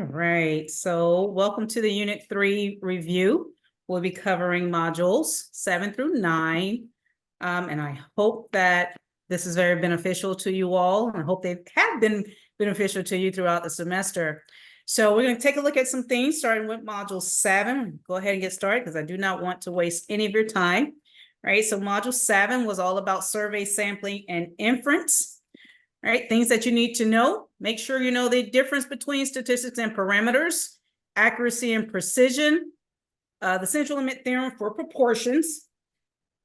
All right, so welcome to the Unit 3 review. We'll be covering modules 7 through 9, and I hope that this is very beneficial to you all. I hope they have been beneficial to you throughout the semester. So we're going to take a look at some things, starting with Module 7. Go ahead and get started because I do not want to waste any of your time. Right, so Module 7 was all about survey sampling and inference. Right, things that you need to know. Make sure you know the difference between statistics and parameters, accuracy and precision, the central limit theorem for proportions,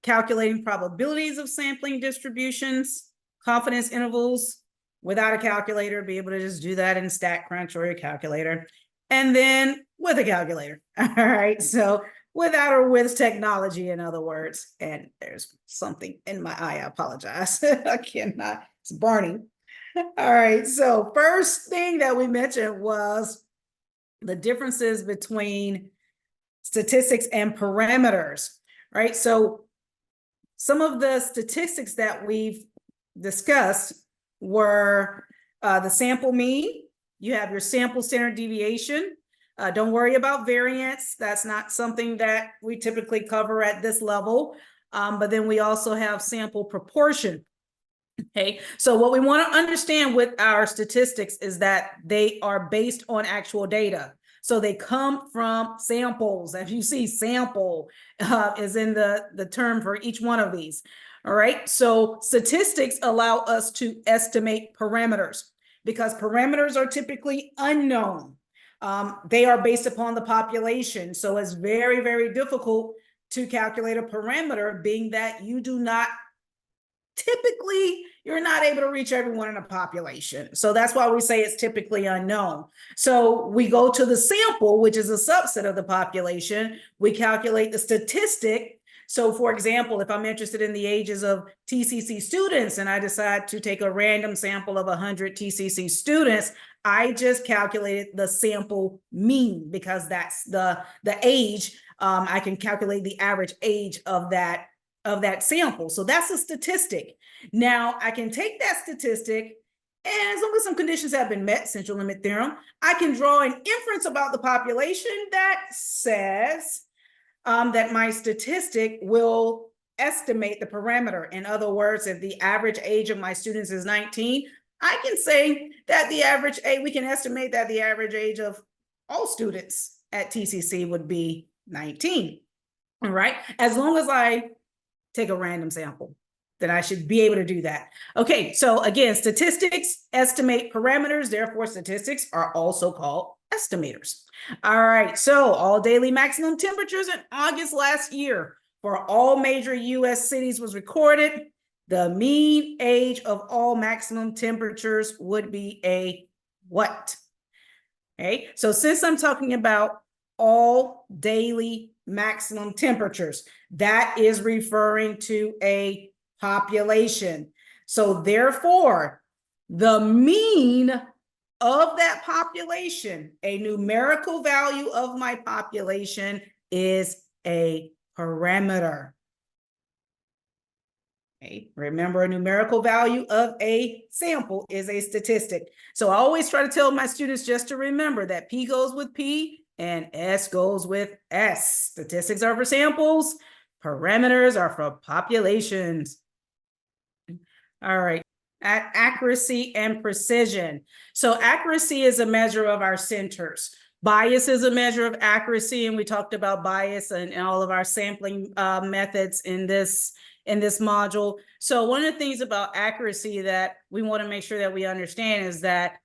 calculating probabilities of sampling distributions, confidence intervals without a calculator, be able to just do that in StatCrunch or your calculator, and then with a calculator. All right, so without or with technology, in other words. And there's something in my eye, I apologize. I cannot, it's burning. All right, so first thing that we mentioned was the differences between statistics and parameters, right? So some of the statistics that we've discussed were the sample mean. You have your sample standard deviation. Don't worry about variance. That's not something that we typically cover at this level. But then we also have sample proportion. Okay, so what we want to understand with our statistics is that they are based on actual data. So they come from samples. As you see, sample is in the term for each one of these. All right, so statistics allow us to estimate parameters because parameters are typically unknown. They are based upon the population. So it's very, very difficult to calculate a parameter, being that you do not typically, you're not able to reach everyone in a population. So that's why we say it's typically unknown. So we go to the sample, which is a subset of the population. We calculate the statistic. So for example, if I'm interested in the ages of TCC students and I decide to take a random sample of 100 TCC students, I just calculated the sample mean because that's the age. I can calculate the average age of that sample. So that's a statistic. Now I can take that statistic, and as long as some conditions have been met, central limit theorem, I can draw an inference about the population that says that my statistic will estimate the parameter. In other words, if the average age of my students is 19, I can say that the average age, we can estimate that the average age of all students at TCC would be 19. All right, as long as I take a random sample, then I should be able to do that. Okay, so again, statistics estimate parameters, therefore statistics are also called estimators. All right, so all daily maximum temperatures in August last year for all major US cities was recorded. The mean age of all maximum temperatures would be a what? Okay, so since I'm talking about all daily maximum temperatures, that is referring to a population. So therefore, the mean of that population, a numerical value of my population, is a parameter. Okay. Remember, a numerical value of a sample is a statistic. So I always try to tell my students just to remember that P goes with P and S goes with S. Statistics are for samples. Parameters are for populations. All right. At accuracy and precision. So accuracy is a measure of our centers. Bias is a measure of accuracy, and we talked about bias and all of our sampling methods in this module. So one of the things about accuracy that we want to make sure that we understand is that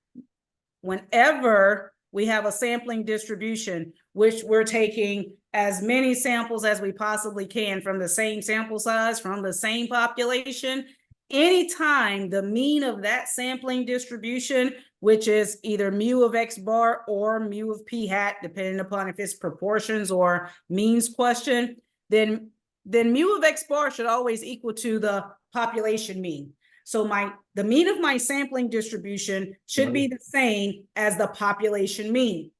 whenever we have a sampling distribution, which we're taking as many samples as we possibly can from the same sample size, from the same population, anytime the mean of that sampling distribution, which is either mu of x bar or mu of p hat, depending upon if it's proportions or means question, then mu of x bar should always equal to the population mean. So the mean of my sampling distribution should be the same as the population mean.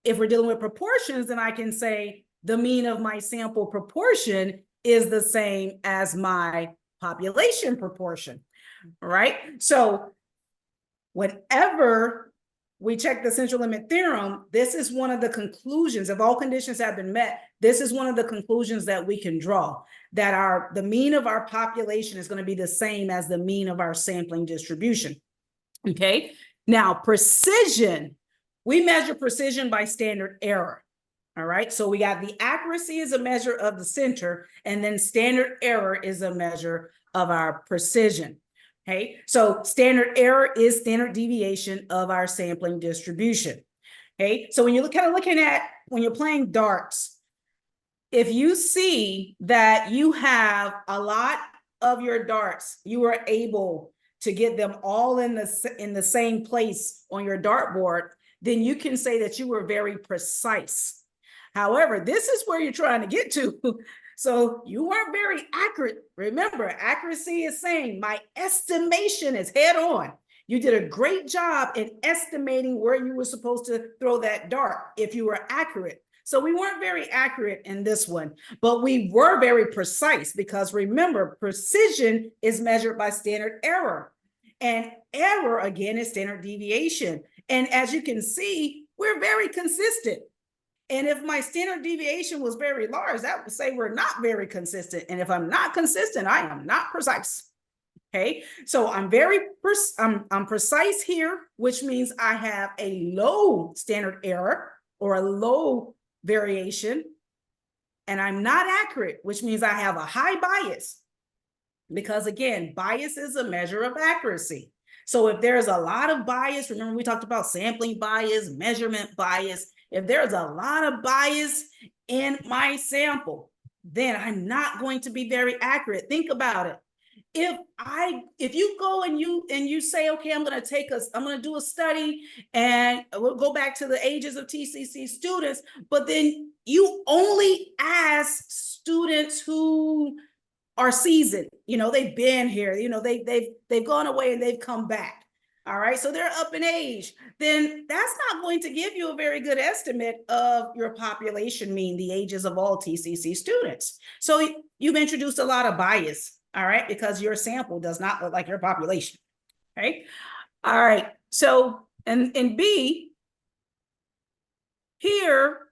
If we're dealing with proportions, then I can say the mean of my sample proportion is the same as my population proportion, right? So whenever we check the central limit theorem, this is one of the conclusions. If all conditions have been met, this is one of the conclusions that we can draw, that the mean of our population is going to be the same as the mean of our sampling distribution. Okay, now precision, we measure precision by standard error. All right, so we got the accuracy is a measure of the center, and then standard error is a measure of our precision. Okay, so standard error is standard deviation of our sampling distribution. Okay, so when you're kind of looking at, when you're playing darts, if you see that you have a lot of your darts, you are able to get them all in the same place on your dartboard, then you can say that you were very precise. However, this is where you're trying to get to. So you weren't very accurate. Remember, accuracy is saying my estimation is head on. You did a great job in estimating where you were supposed to throw that dart if you were accurate. So we weren't very accurate in this one, but we were very precise, because remember, precision is measured by standard error. And error, again, is standard deviation. And as you can see, we're very consistent. And if my standard deviation was very large, that would say we're not very consistent. And if I'm not consistent, I am not precise. Okay, so I'm precise here, which means I have a low standard error or a low variation. And I'm not accurate, which means I have a high bias. Because again, bias is a measure of accuracy. So if there's a lot of bias, remember we talked about sampling bias, measurement bias. If there's a lot of bias in my sample, then I'm not going to be very accurate. Think about it. If you go and you say, okay, I'm going to do a study, and we'll go back to the ages of TCC students, but then you only ask students who are seasoned, they've been here, they've gone away and they've come back. All right, so they're up in age, then that's not going to give you a very good estimate of your population mean, the ages of all TCC students. So you've introduced a lot of bias, all right, because your sample does not look like your population, right? All right, so in B, here,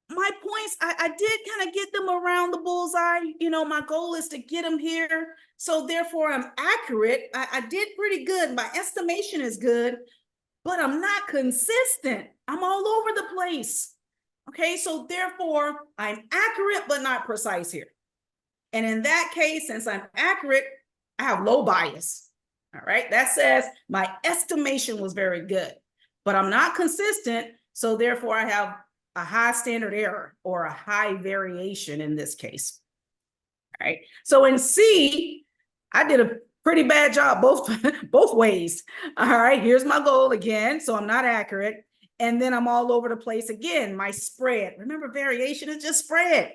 my points, I did kind of get them around the bullseye. My goal is to get them here. So therefore, I'm accurate. I did pretty good. My estimation is good, but I'm not consistent. I'm all over the place. Okay, so therefore, I'm accurate, but not precise here. And in that case, since I'm accurate, I have low bias. All right, that says my estimation was very good, but I'm not consistent. So therefore, I have a high standard error or a high variation in this case. All right, so in C, I did a pretty bad job both ways. All right, here's my goal again. So I'm not accurate. And then I'm all over the place again. My spread, remember, variation is just spread.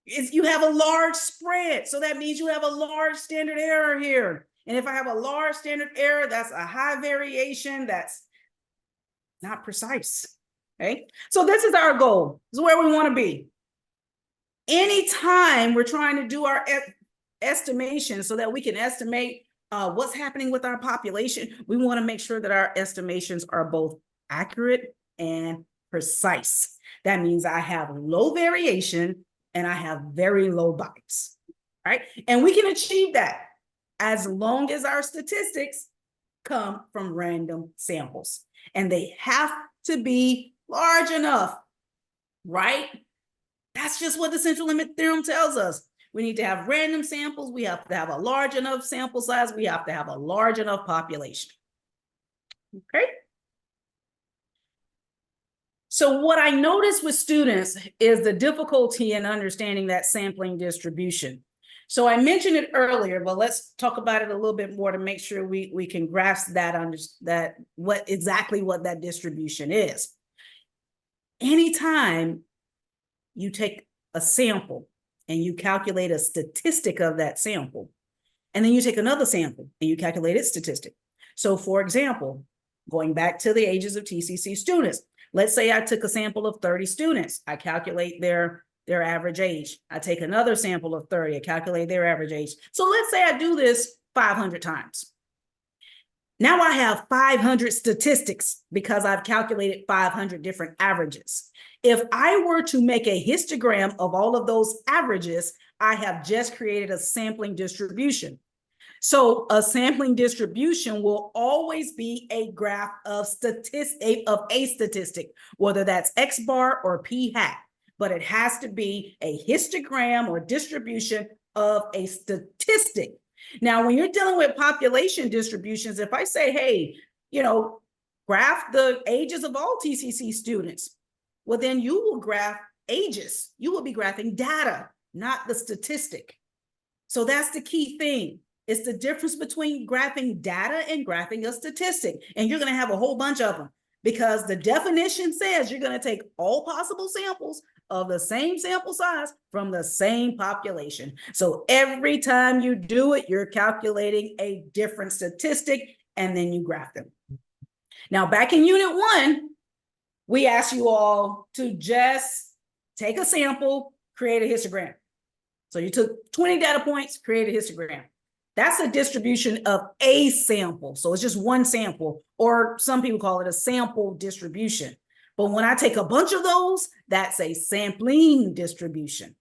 You have a large spread. So that means you have a large standard error here. And if I have a large standard error, that's a high variation. That's not precise. Okay, so this is our goal. This is where we want to be. Anytime we're trying to do our estimation so that we can estimate what's happening with our population, we want to make sure that our estimations are both accurate and precise. That means I have low variation and I have very low bias, right? And we can achieve that as long as our statistics come from random samples, and they have to be large enough, right? That's just what the central limit theorem tells us. We need to have random samples. We have to have a large enough sample size. We have to have a large enough population. Okay. So what I notice with students is the difficulty in understanding that sampling distribution. So I mentioned it earlier, but let's talk about it a little bit more to make sure we can grasp that, what that distribution is. Anytime you take a sample and you calculate a statistic of that sample, and then you take another sample and you calculate its statistic. So for example, going back to the ages of TCC students, let's say I took a sample of 30 students. I calculate their average age. I take another sample of 30, I calculate their average age. So let's say I do this 500 times. Now I have 500 statistics because I've calculated 500 different averages. If I were to make a histogram of all of those averages, I have just created a sampling distribution. So a sampling distribution will always be a graph of a statistic, whether that's X bar or P hat, but it has to be a histogram or distribution of a statistic. Now, when you're dealing with population distributions, if I say, hey, graph the ages of all TCC students, well, then you will graph ages. You will be graphing data, not the statistic. So that's the key thing. It's the difference between graphing data and graphing a statistic. And you're going to have a whole bunch of them because the definition says you're going to take all possible samples of the same sample size from the same population. So every time you do it, you're calculating a different statistic and then you graph them. Now, back in Unit 1, we asked you all to just take a sample, create a histogram. So you took 20 data points, created a histogram. That's a distribution of a sample. So it's just one sample, or some people call it a sample distribution. But when I take a bunch of those, that's a sampling distribution,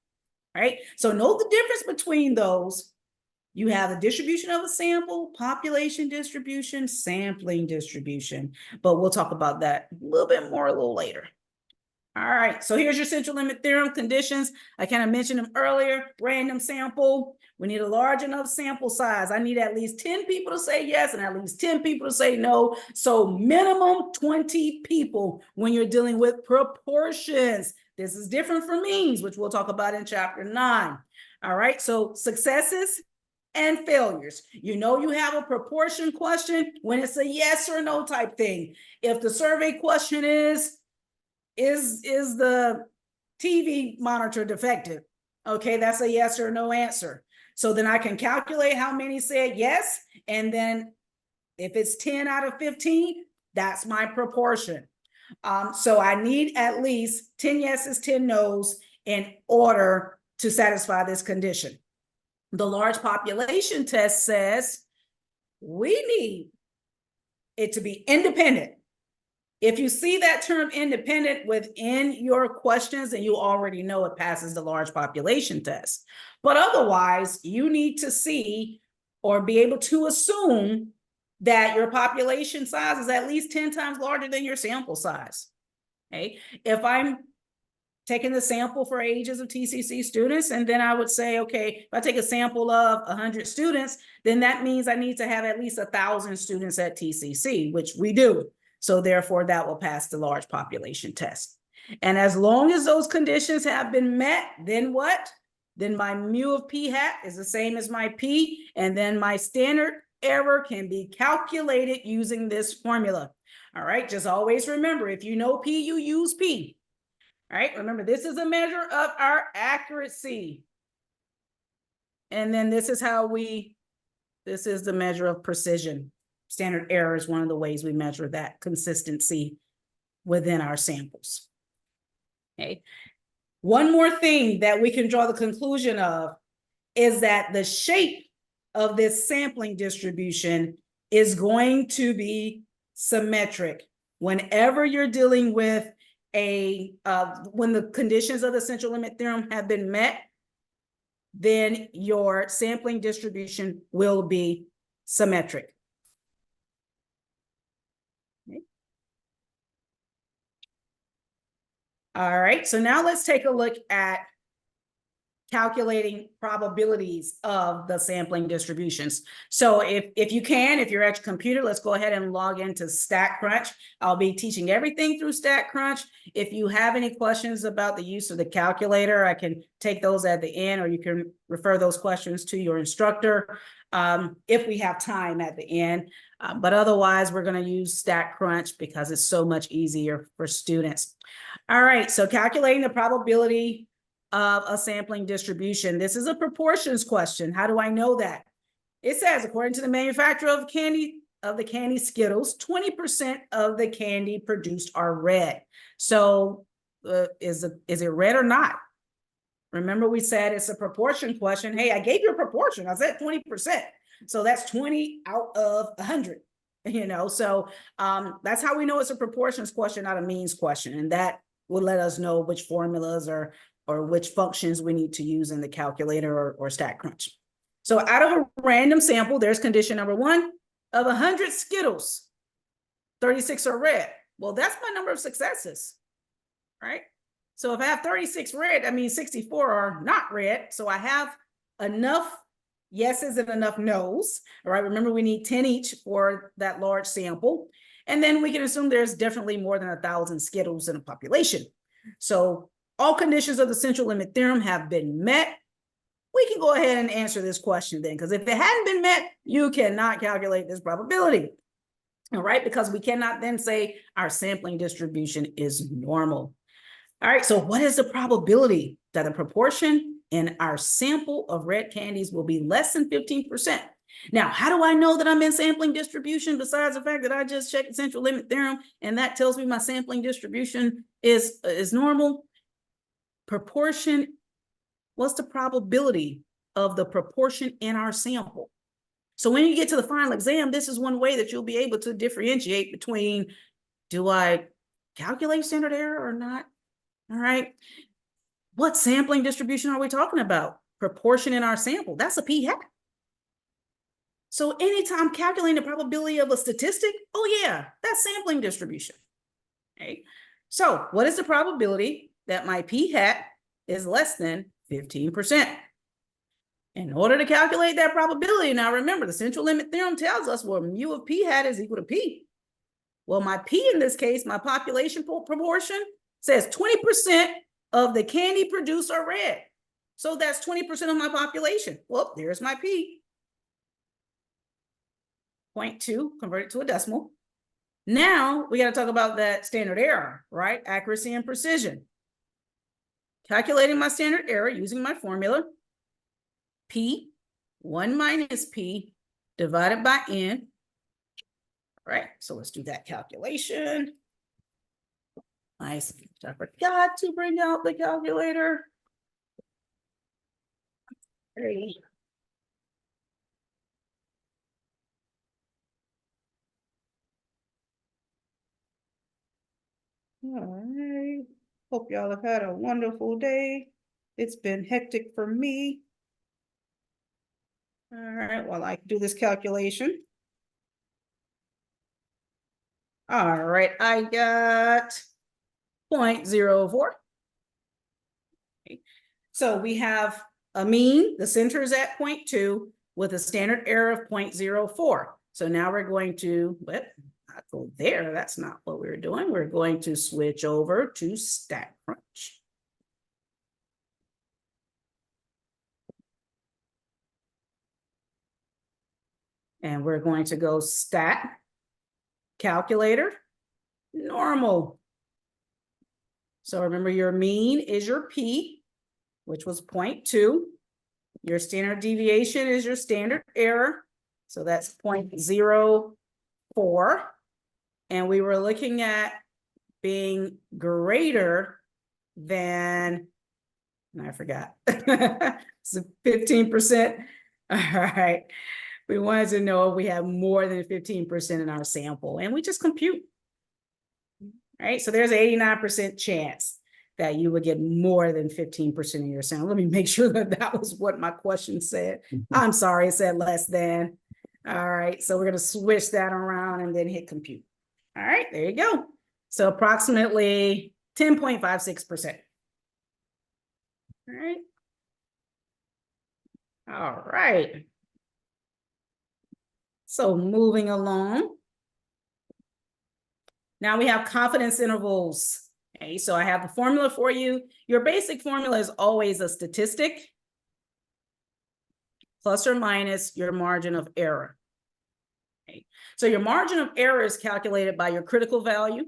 right? So know the difference between those. You have the distribution of a sample, population distribution, sampling distribution. But we'll talk about that a little bit more a little later. All right, so here's your central limit theorem conditions. I kind of mentioned them earlier. Random sample. We need a large enough sample size. I need at least 10 people to say yes and at least 10 people to say no. So minimum 20 people when you're dealing with proportions. This is different from means, which we'll talk about in chapter 9. All right, so successes and failures. You know you have a proportion question when it's a yes or no type thing. If the survey question is the TV monitor defective? Okay, that's a yes or no answer. So then I can calculate how many said yes, and then if it's 10 out of 15, that's my proportion. So I need at least 10 yeses, 10 nos in order to satisfy this condition. The large population test says we need it to be independent. If you see that term independent within your questions, then you already know it passes the large population test. But otherwise, you need to see or be able to assume that your population size is at least 10 times larger than your sample size. Okay? If I'm taking the sample for ages of TCC students, and then I would say, okay, if I take a sample of 100 students, then that means I need to have at least 1,000 students at TCC, which we do. So therefore, that will pass the large population test. And as long as those conditions have been met, then what? Then my mu of p hat is the same as my p, and then my standard error can be calculated using this formula. All right, just always remember, if you know p, you use p. All right, remember, this is a measure of our accuracy. And then this is this is the measure of precision. Standard error is one of the ways we measure that consistency within our samples. Okay. One more thing that we can draw the conclusion of is that the shape of this sampling distribution is going to be symmetric. Whenever you're dealing with when the conditions of the central limit theorem have been met, then your sampling distribution will be symmetric. All right, so now let's take a look at calculating probabilities of the sampling distributions. So if you can, if you're at your computer, let's go ahead and log into StatCrunch. I'll be teaching everything through StatCrunch. If you have any questions about the use of the calculator, I can take those at the end, or you can refer those questions to your instructor if we have time at the end. But otherwise, we're going to use StatCrunch because it's so much easier for students. All right, so calculating the probability of a sampling distribution. This is a proportions question. How do I know that? It says, according to the manufacturer of the candy Skittles, 20% of the candy produced are red. So is it red or not? Remember, we said it's a proportion question. Hey, I gave you a proportion. I said 20%. So that's 20 out of 100. So that's how we know it's a proportions question, not a means question. And that will let us know which formulas or which functions we need to use in the calculator or StatCrunch. So out of a random sample, there's condition number 1. Of 100 Skittles, 36 are red. Well, that's my number of successes, right? So if I have 36 red, that means 64 are not red. So I have enough yeses and enough nos, all right? Remember, we need 10 each for that large sample. And then we can assume there's definitely more than 1,000 Skittles in a population. So all conditions of the central limit theorem have been met. We can go ahead and answer this question then, because if it hadn't been met, you cannot calculate this probability, all right? Because we cannot then say our sampling distribution is normal. All right, so what is the probability that the proportion in our sample of red candies will be less than 15%? Now, how do I know that I'm in sampling distribution besides the fact that I just checked the central limit theorem and that tells me my sampling distribution is normal? Proportion, what's the probability of the proportion in our sample? So when you get to the final exam, this is one way that you'll be able to differentiate between, do I calculate standard error or not? All right. What sampling distribution are we talking about? Proportion in our sample. That's a p-hat. So anytime calculating the probability of a statistic, oh yeah, that's sampling distribution. Okay. So what is the probability that my p-hat is less than 15%? In order to calculate that probability, now remember, the central limit theorem tells us, well, mu of p-hat is equal to p. Well, my p in this case, my population proportion, says 20% of the candy produced are red. So that's 20% of my population. Well, there's my p. 0.2 converted to a decimal. Now we got to talk about that standard error, right? Accuracy and precision. Calculating my standard error using my formula, p, 1 minus p divided by n. All right, so let's do that calculation. Nice. I forgot to bring out the calculator. Great. All right. Hope y'all have had a wonderful day. It's been hectic for me. All right, well, I can do this calculation. All right, I got 0.04. Okay. So we have a mean, the center is at 0.2 with a standard error of 0.04. So now we're going to, not go there, that's not what we're doing. We're going to switch over to StatCrunch. And we're going to go stat, calculator, normal. So remember, your mean is your p, which was 0.2. Your standard deviation is your standard error. So that's 0.04. And we were looking at being greater than, and I forgot, so 15%. All right. We wanted to know if we have more than 15% in our sample, and we just compute. Right, so there's an 89% chance that you would get more than 15% in your sample. Let me make sure that that was what my question said. I'm sorry, it said less than. All right, so we're going to switch that around and then hit compute. All right, there you go. So approximately 10.56%. All right. All right. So moving along. Now we have confidence intervals. Okay, so I have the formula for you. Your basic formula is always a statistic plus or minus your margin of error. Okay, so your margin of error is calculated by your critical value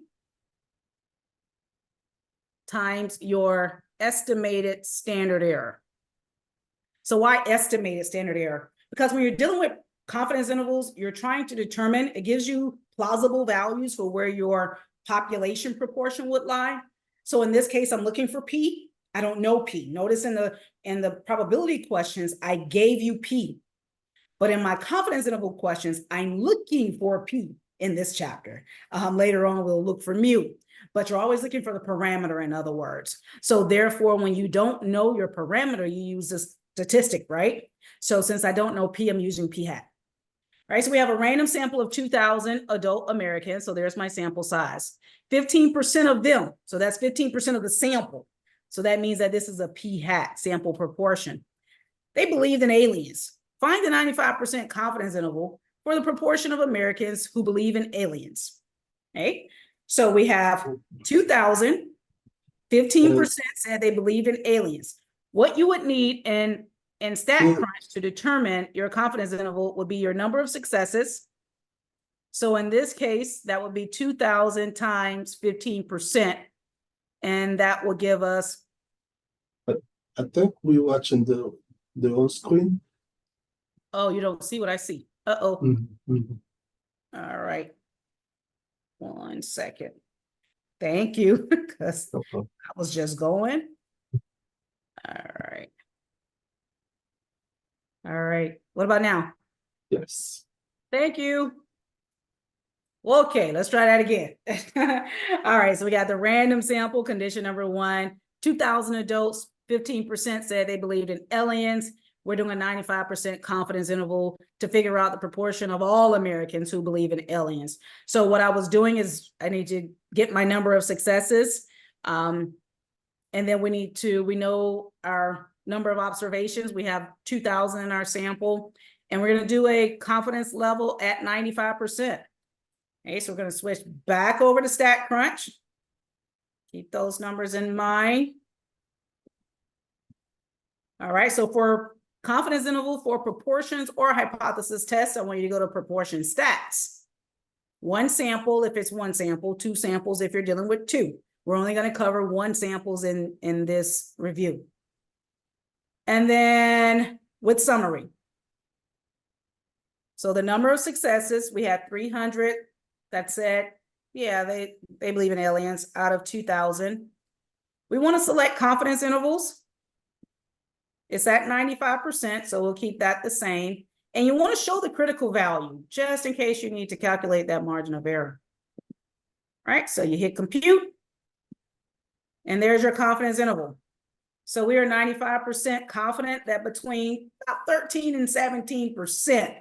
times your estimated standard error. So why estimated standard error? Because when you're dealing with confidence intervals, you're trying to determine, it gives you plausible values for where your population proportion would lie. So in this case, I'm looking for P. I don't know P. Notice in the probability questions, I gave you P. But in my confidence interval questions, I'm looking for P. in this chapter. Later on, we'll look for mu, but you're always looking for the parameter, in other words. So therefore, when you don't know your parameter, you use this statistic, right? So since I don't know P, I'm using P hat. Right, so we have a random sample of 2,000 adult Americans. So there's my sample size. 15% of them, so that's 15% of the sample. So that means that this is a P hat, sample proportion. They believed in aliens. Find the 95% confidence interval for the proportion of Americans who believe in aliens. Okay, so we have 2,000, 15% said they believe in aliens. What you would need in StatCrunch to determine your confidence interval would be your number of successes. So in this case, that would be 2,000 times 15%. And that will give us. I think we're watching the whole screen. Oh, you don't see what I see. Uh-oh. All right. 1 second. Thank you, because I was just going. All right. All right. What about now? Yes. Thank you. Okay, let's try that again. All right, so we got the random sample, condition number 1, 2,000 adults, 15% said they believed in aliens. We're doing a 95% confidence interval to figure out the proportion of all Americans who believe in aliens. So what I was doing is I need to get my number of successes. And then we know our number of observations. We have 2,000 in our sample, and we're going to do a confidence level at 95%. Okay, so we're going to switch back over to StatCrunch. Keep those numbers in mind. All right, so for confidence interval for proportions or hypothesis tests, I want you to go to proportion stats. 1 sample if it's 1 sample, 2 samples if you're dealing with 2. We're only going to cover 1 samples in this review. And then with summary. So the number of successes, we had 300 that said, yeah, they believe in aliens out of 2,000. We want to select confidence intervals. It's at 95%, so we'll keep that the same. And you want to show the critical value, just in case you need to calculate that margin of error. All right, so you hit compute, and there's your confidence interval. So we are 95% confident that between about 13 and 17%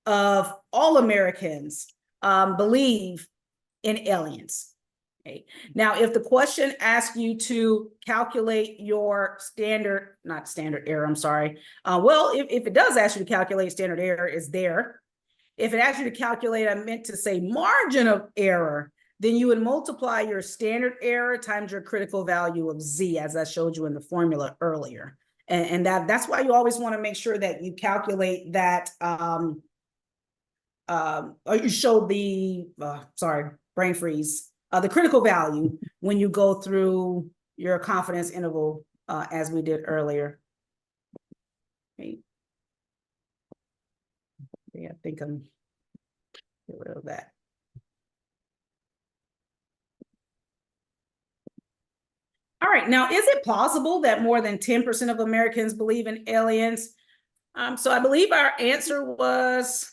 of all Americans believe in aliens. Okay. Now, if the question asks you to calculate your not standard error, I'm sorry. Well, if it does ask you to calculate standard error, is there. If it asks you to calculate, I meant to say margin of error, then you would multiply your standard error times your critical value of Z, as I showed you in the formula earlier. And that's why you always want to make sure that you calculate that, or you show the, brain freeze, the critical value when you go through your confidence interval, as we did earlier. Okay. Yeah, I think I'm get rid of that. All right, now, is it possible that more than 10% of Americans believe in aliens? So I believe our answer was,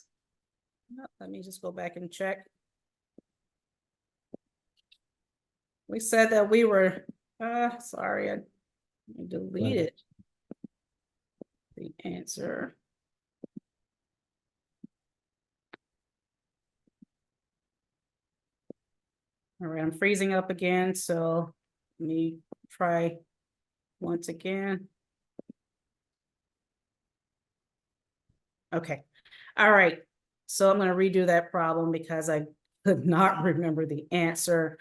let me just go back and check. We said that we were, sorry, I deleted the answer. All right, I'm freezing up again, so let me try once again. Okay, all right. So I'm going to redo that problem because I could not remember the answer.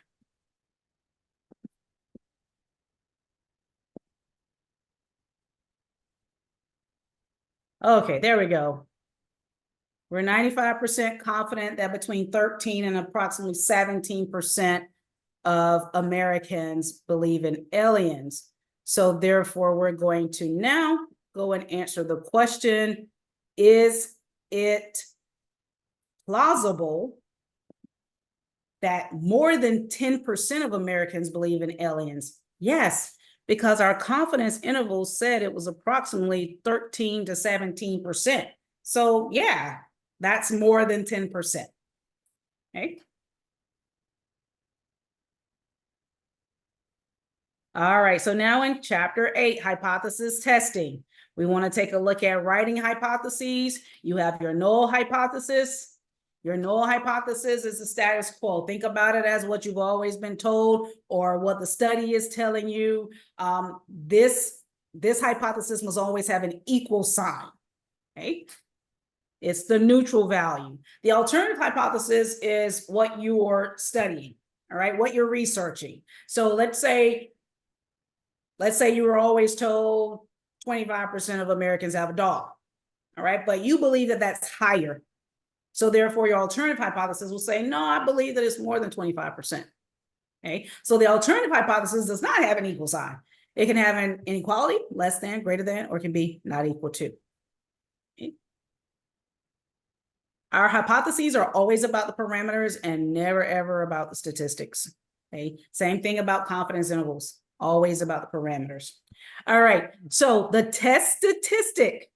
Okay, there we go. We're 95% confident that between 13 and approximately 17% of Americans believe in aliens. So therefore, we're going to now go and answer the question, is it plausible that more than 10% of Americans believe in aliens? Yes, because our confidence interval said it was approximately 13 to 17%. So yeah, that's more than 10%. Okay. All right, so now in chapter 8, hypothesis testing, we want to take a look at writing hypotheses. You have your null hypothesis. Your null hypothesis is the status quo. Think about it as what you've always been told or what the study is telling you. This hypothesis must always have an equal sign, okay? It's the neutral value. The alternative hypothesis is what you're studying, all right, what you're researching. So let's say you were always told 25% of Americans have a dog, all right? But you believe that that's higher. So therefore, your alternative hypothesis will say, no, I believe that it's more than 25%, okay? So the alternative hypothesis does not have an equal sign. It can have an inequality, less than, greater than, or it can be not equal to. Okay? Our hypotheses are always about the parameters and never, ever about the statistics, okay? Same thing about confidence intervals. Always about the parameters. All right, so the test statistic,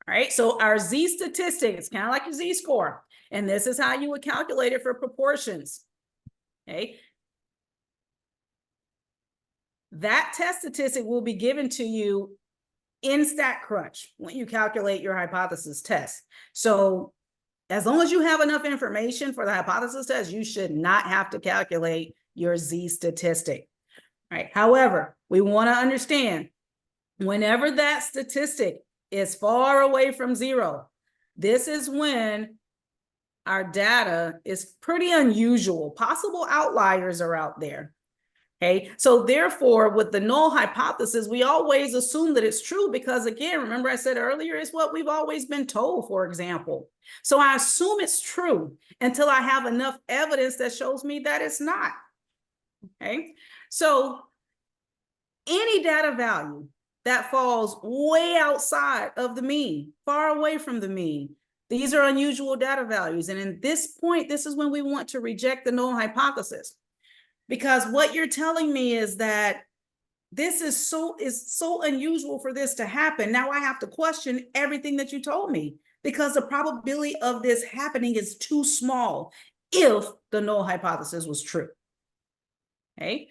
all right? So our Z statistic, it's kind of like your Z score, and this is how you would calculate it for proportions, okay? That test statistic will be given to you in StatCrunch when you calculate your hypothesis test. So as long as you have enough information for the hypothesis test, you should not have to calculate your Z statistic. Right. However, we want to understand whenever that statistic is far away from zero, this is when our data is pretty unusual. Possible outliers are out there. Okay. So therefore, with the null hypothesis, we always assume that it's true because, again, remember I said earlier, it's what we've always been told, for example. So I assume it's true until I have enough evidence that shows me that it's not. Okay. So any data value that falls way outside of the mean, far away from the mean, these are unusual data values. And in this point, this is when we want to reject the null hypothesis. Because what you're telling me is that this is so unusual for this to happen. Now I have to question everything that you told me because the probability of this happening is too small if the null hypothesis was true. Okay.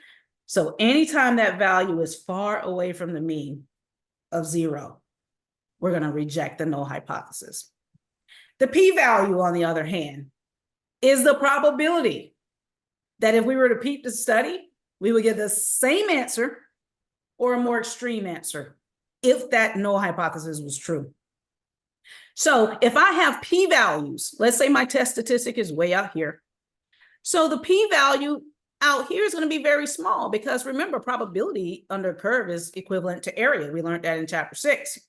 So anytime that value is far away from the mean of zero, we're going to reject the null hypothesis. The p-value, on the other hand, is the probability that if we were to repeat the study, we would get the same answer or a more extreme answer if that null hypothesis was true. So if I have p-values, let's say my test statistic is way out here. So the p-value out here is going to be very small because remember, probability under a curve is equivalent to area. We learned that in chapter 6.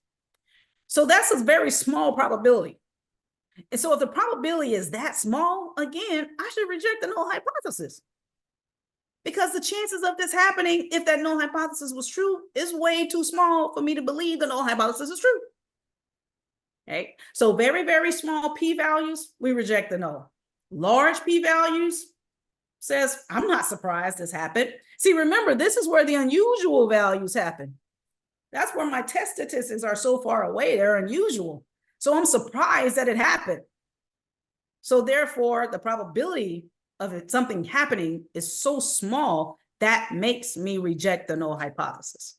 So that's a very small probability. And so if the probability is that small, again, I should reject the null hypothesis because the chances of this happening, if that null hypothesis was true, is way too small for me to believe the null hypothesis is true. Okay, so very, very small p-values, we reject the null. Large p-values says, I'm not surprised this happened. See, remember, this is where the unusual values happen. That's where my test statistics are so far away, they're unusual. So I'm surprised that it happened. So therefore, the probability of something happening is so small that makes me reject the null hypothesis.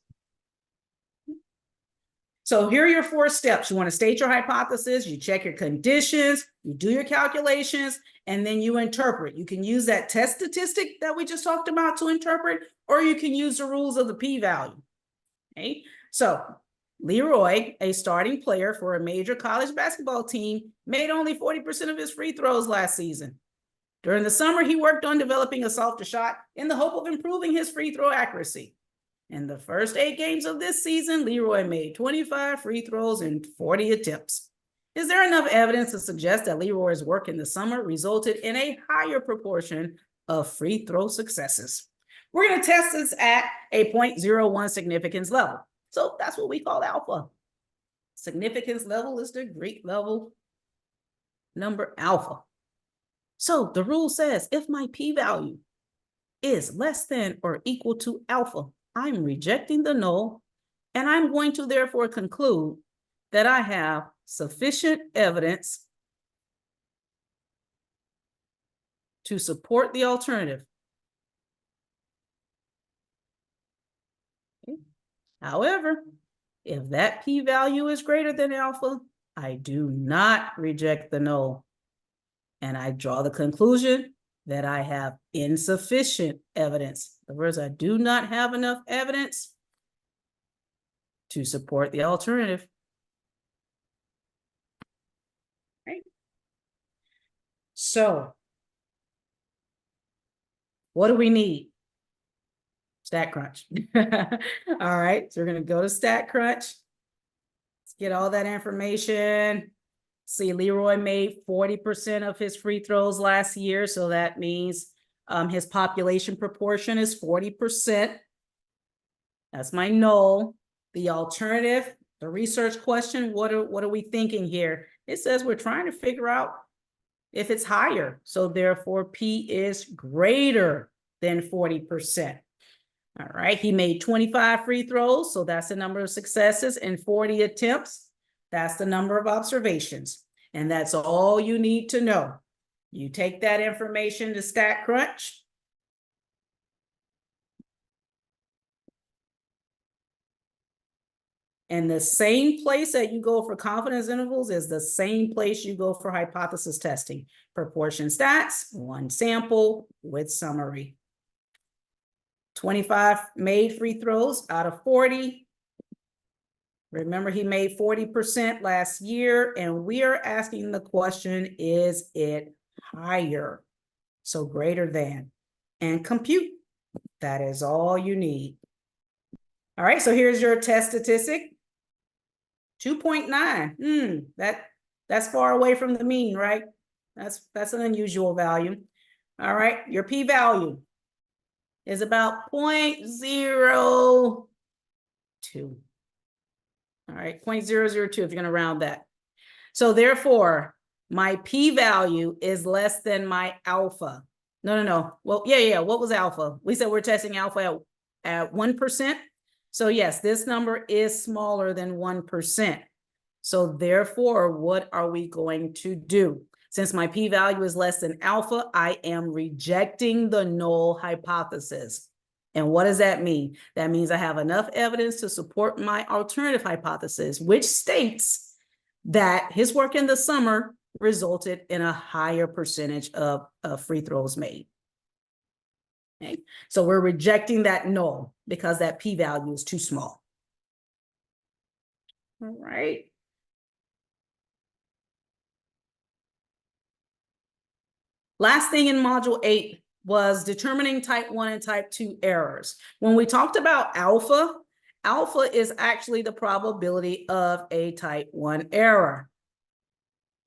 So here are your 4 steps. You want to state your hypothesis, you check your conditions, you do your calculations, and then you interpret. You can use that test statistic that we just talked about to interpret, or you can use the rules of the p-value. Okay, so Leroy, a starting player for a major college basketball team, made only 40% of his free throws last season. During the summer, he worked on developing a softer shot in the hope of improving his free throw accuracy. In the first 8 games of this season, Leroy made 25 free throws and 40 attempts. Is there enough evidence to suggest that Leroy's work in the summer resulted in a higher proportion of free throw successes? We're going to test this at a 0.01 significance level. So that's what we call alpha. Significance level is the Greek level number alpha. So the rule says if my p-value is less than or equal to alpha, I'm rejecting the null, and I'm going to therefore conclude that I have sufficient evidence to support the alternative. Okay. However, if that p-value is greater than alpha, I do not reject the null. And I draw the conclusion that I have insufficient evidence. In other words, I do not have enough evidence to support the alternative. Right. So, what do we need? StatCrunch. All right, so we're going to go to StatCrunch. Let's get all that information. See, Leroy made 40% of his free throws last year, so that means his population proportion is 40%. That's my null. The alternative, the research question, what are we thinking here? It says we're trying to figure out if it's higher. So therefore, P is greater than 40%. All right, he made 25 free throws, so that's the number of successes, and 40 attempts, that's the number of observations. And that's all you need to know. You take that information to StatCrunch. And the same place that you go for confidence intervals is the same place you go for hypothesis testing. Proportion stats, one sample with summary. 25 made free throws out of 40. Remember, he made 40% last year, and we are asking the question, is it higher? So greater than, and compute. That is all you need. All right, so here's your test statistic. 2.9. That's far away from the mean, right? That's an unusual value. All right, your p-value is about 0.02. All right, 0.002 if you're going to round that. So therefore, my p-value is less than my alpha. No. Well, yeah. What was alpha? We said we're testing alpha at 1%. So yes, this number is smaller than 1%. So therefore, what are we going to do? Since my p-value is less than alpha, I am rejecting the null hypothesis. And what does that mean? That means I have enough evidence to support my alternative hypothesis, which states that his work in the summer resulted in a higher percentage of free throws made. Okay, so we're rejecting that null because that p-value is too small. All right. Last thing in module 8 was determining type 1 and type 2 errors. When we talked about alpha, alpha is actually the probability of a type 1 error.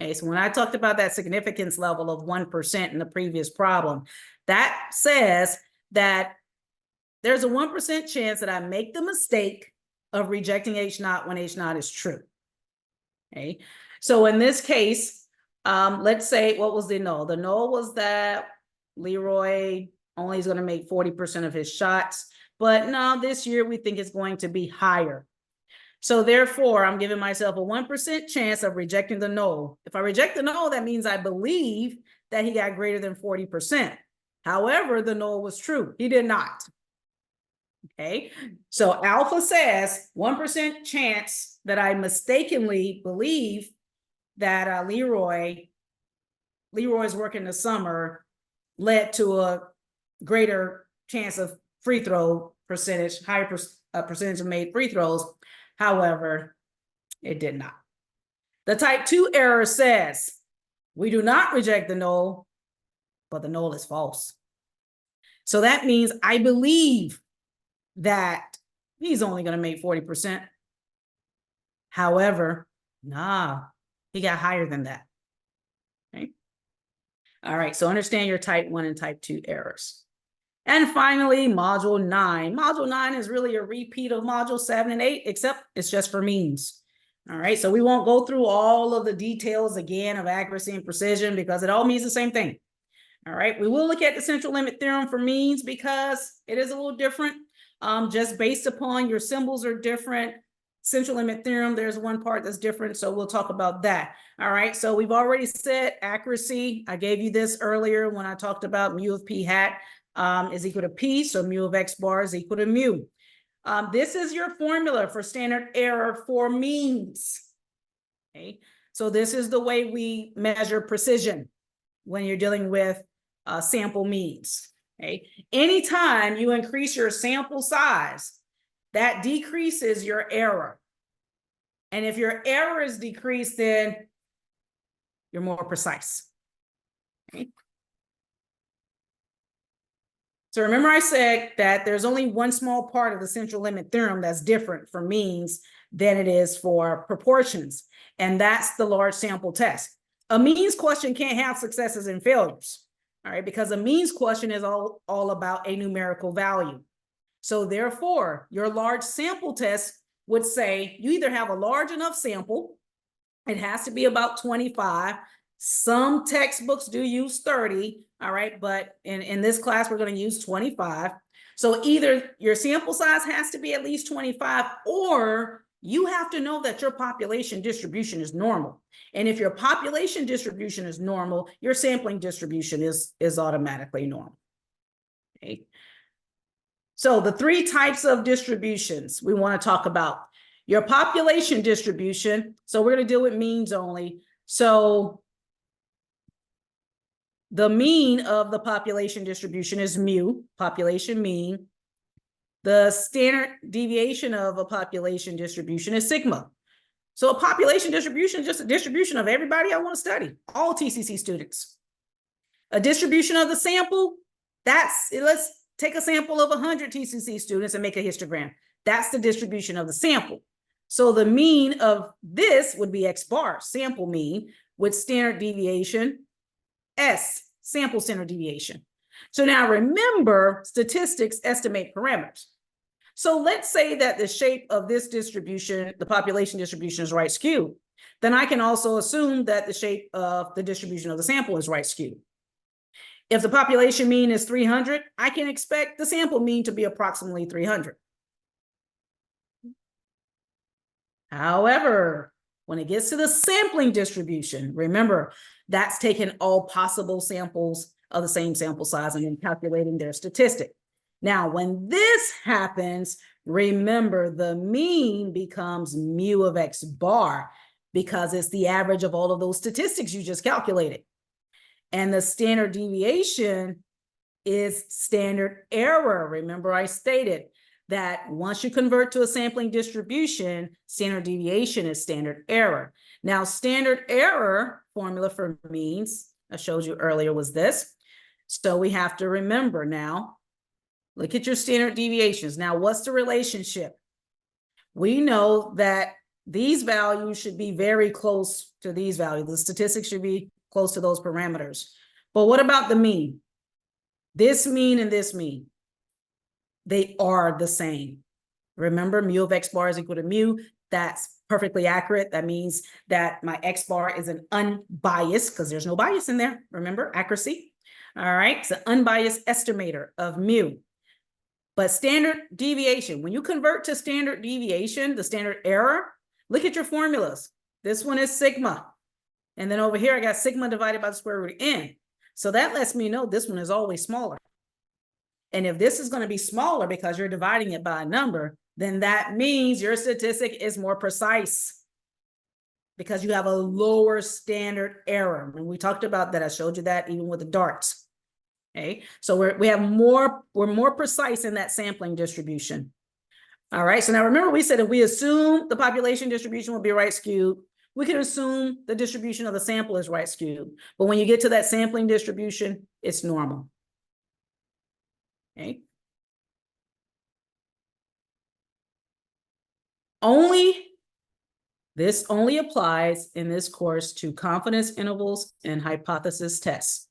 Okay, so when I talked about that significance level of 1% in the previous problem, that says that there's a 1% chance that I make the mistake of rejecting H0 when H0 is true. Okay, so in this case, let's say, what was the null? The null was that Leroy only is going to make 40% of his shots, but no, this year we think it's going to be higher. So therefore, I'm giving myself a 1% chance of rejecting the null. If I reject the null, that means I believe that he got greater than 40%. However, the null was true. He did not. Okay, so alpha says 1% chance that I mistakenly believe that Leroy's work in the summer led to a greater chance of free throw percentage, higher percentage of made free throws. However, it did not. The type 2 error says we do not reject the null, but the null is false. So that means I believe that he's only going to make 40%. However, nah, he got higher than that. Okay. All right, so understand your type 1 and type 2 errors. And finally, module 9. Module 9 is really a repeat of module 7 and 8, except it's just for means. All right, so we won't go through all of the details again of accuracy and precision because it all means the same thing. All right, we will look at the central limit theorem for means because it is a little different. Just based upon your symbols are different. central limit theorem, there's one part that's different, so we'll talk about that. All right, so we've already said accuracy. I gave you this earlier when I talked about mu of p hat is equal to p, so mu of x bar is equal to mu. This is your formula for standard error for means. Okay, so this is the way we measure precision when you're dealing with sample means. Okay, anytime you increase your sample size, that decreases your error. And if your error is decreased, then you're more precise. Okay. So remember I said that there's only one small part of the central limit theorem that's different for means than it is for proportions, and that's the large sample test. A means question can't have successes and failures, all right, because a means question is all about a numerical value. So therefore, your large sample test would say you either have a large enough sample, it has to be about 25. Some textbooks do use 30, all right, but in this class, we're going to use 25. So either your sample size has to be at least 25, or you have to know that your population distribution is normal. And if your population distribution is normal, your sampling distribution is automatically normal. Okay. So the three types of distributions we want to talk about. Your population distribution, so we're going to deal with means only. So the mean of the population distribution is mu, population mean. The standard deviation of a population distribution is sigma. So a population distribution is just a distribution of everybody I want to study, all TCC students. A distribution of the sample, let's take a sample of 100 TCC students and make a histogram. That's the distribution of the sample. So the mean of this would be X bar, sample mean, with standard deviation S, sample standard deviation. So now remember, statistics estimate parameters. So let's say that the shape of this distribution, the population distribution, is right skewed. Then I can also assume that the shape of the distribution of the sample is right skewed. If the population mean is 300, I can expect the sample mean to be approximately 300. However, when it gets to the sampling distribution, remember, that's taking all possible samples of the same sample size and then calculating their statistic. Now, when this happens, remember the mean becomes mu of X bar because it's the average of all of those statistics you just calculated. And the standard deviation is standard error. Remember, I stated that once you convert to a sampling distribution, standard deviation is standard error. Now, standard error formula for means, I showed you earlier, was this. So we have to remember now, look at your standard deviations. Now, what's the relationship? We know that these values should be very close to these values. The statistics should be close to those parameters. But what about the mean? This mean and this mean, they are the same. Remember, mu of X bar is equal to mu. That's perfectly accurate. That means that my X bar is an unbiased, because there's no bias in there. Remember, accuracy. All right, it's an unbiased estimator of mu. But standard deviation, when you convert to standard deviation, the standard error, look at your formulas. This one is sigma. And then over here, I got sigma divided by the square root of n. So that lets me know this one is always smaller. And if this is going to be smaller because you're dividing it by a number, then that means your statistic is more precise because you have a lower standard error. And we talked about that. I showed you that even with the darts. Okay, so we're more precise in that sampling distribution. All right, so now remember we said if we assume the population distribution will be right skewed, we can assume the distribution of the sample is right skewed. But when you get to that sampling distribution, it's normal. Okay. This only applies in this course to confidence intervals and hypothesis tests.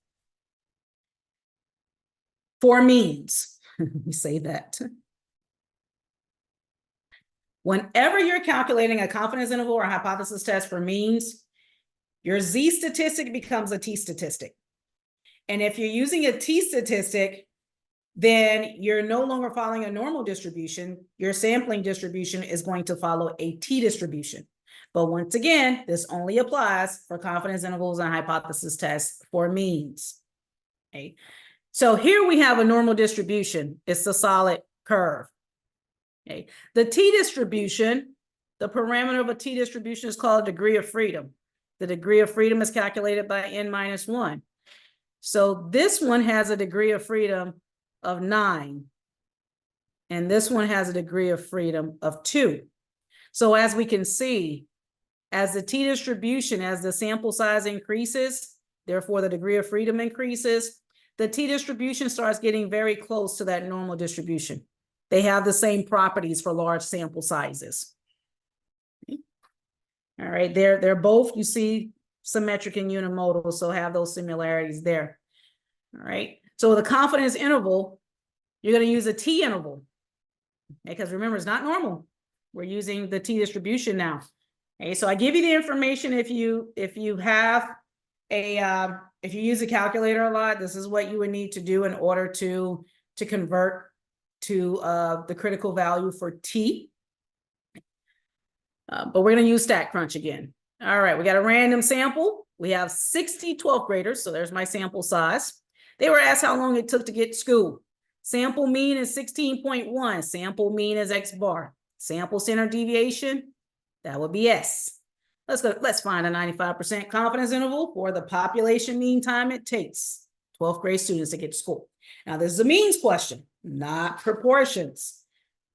For means, we say that. Whenever you're calculating a confidence interval or hypothesis test for means, your Z statistic becomes a T statistic. And if you're using a T statistic, then you're no longer following a normal distribution. Your sampling distribution is going to follow a t-distribution. But once again, this only applies for confidence intervals and hypothesis tests for means. Okay. So here we have a normal distribution. It's a solid curve. Okay. The t-distribution, the parameter of a t-distribution is called degree of freedom. The degree of freedom is calculated by n minus 1. So this one has a degree of freedom of 9. And this one has a degree of freedom of 2. So as we can see, as the t-distribution, as the sample size increases, therefore the degree of freedom increases, the t-distribution starts getting very close to that normal distribution. They have the same properties for large sample sizes. All right, they're both, you see, symmetric and unimodal, so have those similarities there. All right, so the confidence interval, you're going to use a t-interval, because remember, it's not normal. We're using the t-distribution now. Okay, so I give you the information if you have a if you use a calculator a lot, this is what you would need to do in order to convert to the critical value for t. But we're going to use StatCrunch again. All right, we got a random sample. We have 60 12th graders, so there's my sample size. They were asked how long it took to get to school. Sample mean is 16.1. Sample mean is X bar. Sample standard deviation, that would be S. Let's find a 95% confidence interval for the population mean time it takes 12th grade students to get to school. Now, this is a means question, not proportions.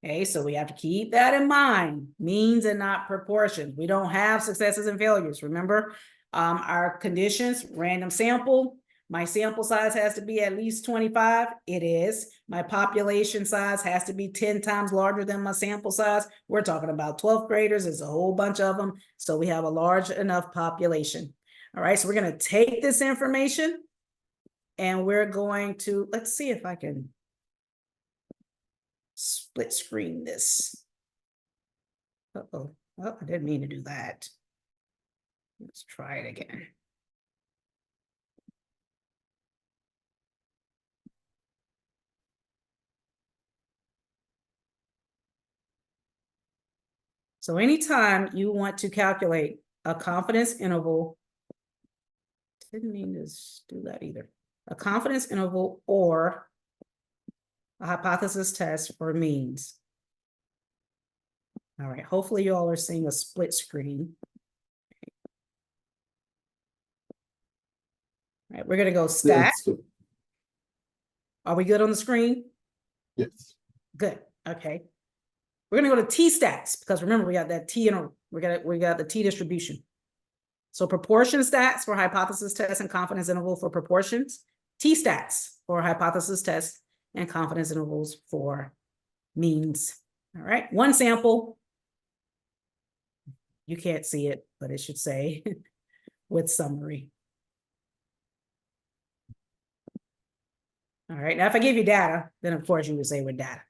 Okay, so we have to keep that in mind. Means and not proportions. We don't have successes and failures. Remember, our conditions, random sample. My sample size has to be at least 25. It is. My population size has to be 10 times larger than my sample size. We're talking about 12th graders. There's a whole bunch of them. So we have a large enough population. All right, so we're going to take this information and we're going to, let's see if I can split screen this. Uh-oh. Oh, I didn't mean to do that. Let's try it again. So anytime you want to calculate a confidence interval, didn't mean to do that either. A confidence interval or a hypothesis test for means. All right, hopefully you all are seeing a split screen. All right, we're gonna go stat. Yes. Are we good on the screen? Yes. Good, okay. We're gonna go to t-stats because remember we got that t interval. We got the t distribution. So proportion stats for hypothesis test and confidence interval for proportions, t-stats for hypothesis test and confidence intervals for means. All right, one sample. You can't see it, but it should say with summary. All right, now if I give you data, then of course you would say with data.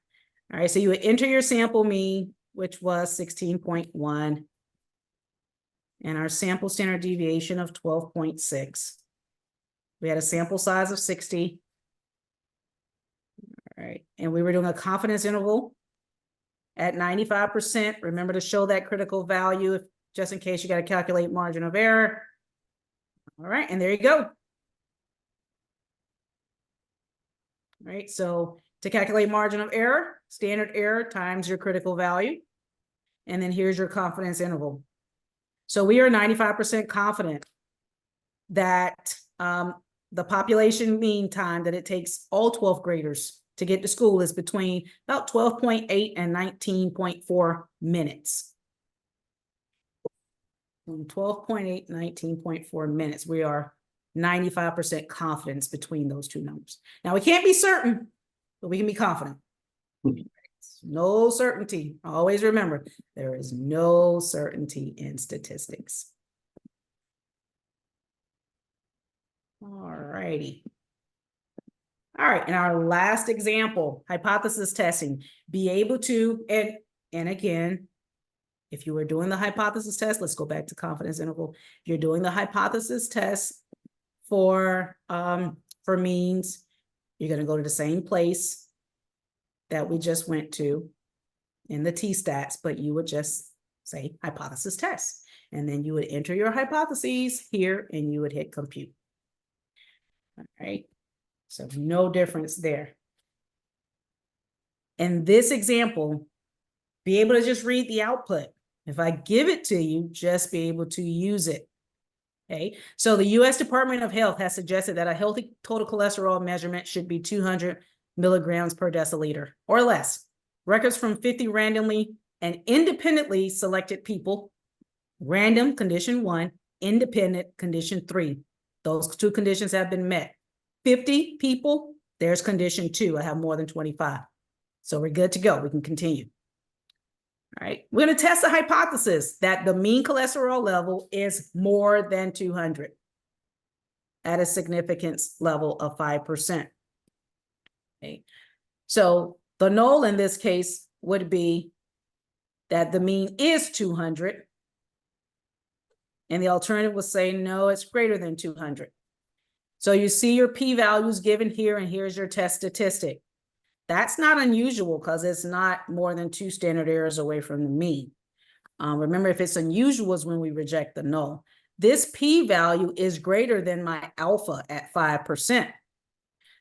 All right, so you would enter your sample mean, which was 16.1, and our sample standard deviation of 12.6. We had a sample size of 60. All right, and we were doing a confidence interval at 95%. Remember to show that critical value, just in case you got to calculate margin of error. All right, and there you go. All right, so to calculate margin of error, standard error times your critical value. And then here's your confidence interval. So we are 95% confident that the population mean time that it takes all 12th graders to get to school is between about 12.8 and 19.4 minutes. From 12.8, 19.4 minutes. We are 95% confidence between those two numbers. Now we can't be certain, but we can be confident. No certainty. Always remember, there is no certainty in statistics. All righty. All right, and our last example, hypothesis testing. Be able to, and again, if you were doing the hypothesis test, let's go back to confidence interval. If you're doing the hypothesis test for means, You're going to go to the same place that we just went to in the T-stats, but you would just say hypothesis test. And then you would enter your hypotheses here and you would hit compute. All right. So no difference there. In this example, be able to just read the output. If I give it to you, just be able to use it. Okay. So the U.S. Department of Health has suggested that a healthy total cholesterol measurement should be 200 milligrams per deciliter or less. Records from 50 randomly and independently selected people. Random, condition 1, independent, condition 3. Those 2 conditions have been met. 50 people, there's condition 2. I have more than 25. So we're good to go. We can continue. All right. We're going to test the hypothesis that the mean cholesterol level is more than 200 at a significance level of 5%. Okay. So the null in this case would be that the mean is 200. And the alternative will say, no, it's greater than 200. So you see your p-values given here, and here's your test statistic. That's not unusual because it's not more than 2 standard errors away from the mean. Remember, if it's unusual is when we reject the null. This p-value is greater than my alpha at 5%.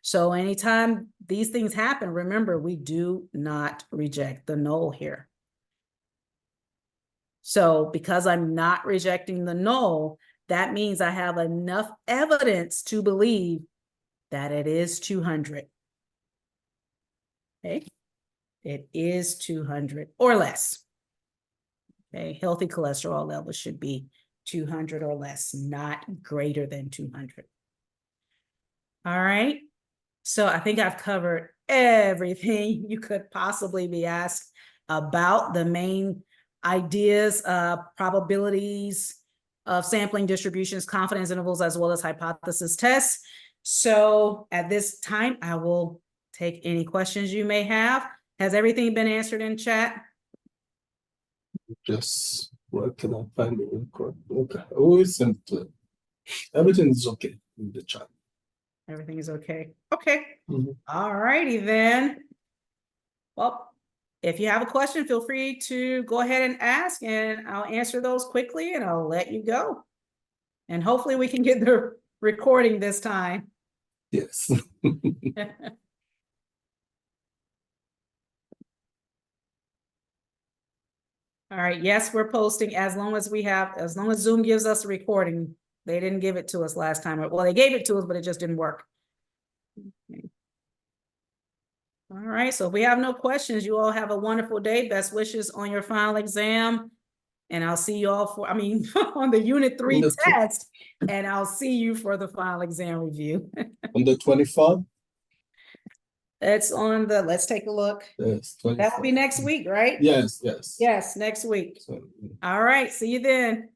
So anytime these things happen, remember, we do not reject the null here. So because I'm not rejecting the null, that means I have enough evidence to believe that it is 200. Okay, it is 200 or less. Okay, healthy cholesterol level should be 200 or less, not greater than 200. All right, so I think I've covered everything you could possibly be asked about the main ideas, probabilities of sampling distributions, confidence intervals, as well as hypothesis tests. So at this time, I will take any questions you may have. Has everything been answered in chat? Just where can I find the record? Okay, always simple. Everything is okay in the chat. Everything is okay. Okay. Mhm. All righty then. Well, if you have a question, feel free to go ahead and ask, and I'll answer those quickly, and I'll let you go. And hopefully we can get the recording this time. Yes. All right. Yes, we're posting as long as Zoom gives us a recording. They didn't give it to us last time. Well, they gave it to us, but it just didn't work. Okay. All right. So if we have no questions, you all have a wonderful day. Best wishes on your final exam. And I'll see you all on the Unit 3 test. And I'll see you for the final exam review. On the 24th? It's on let's take a look. Yes, That'll be next week, right? Yes, yes. Yes, next week. So, All right. See you then.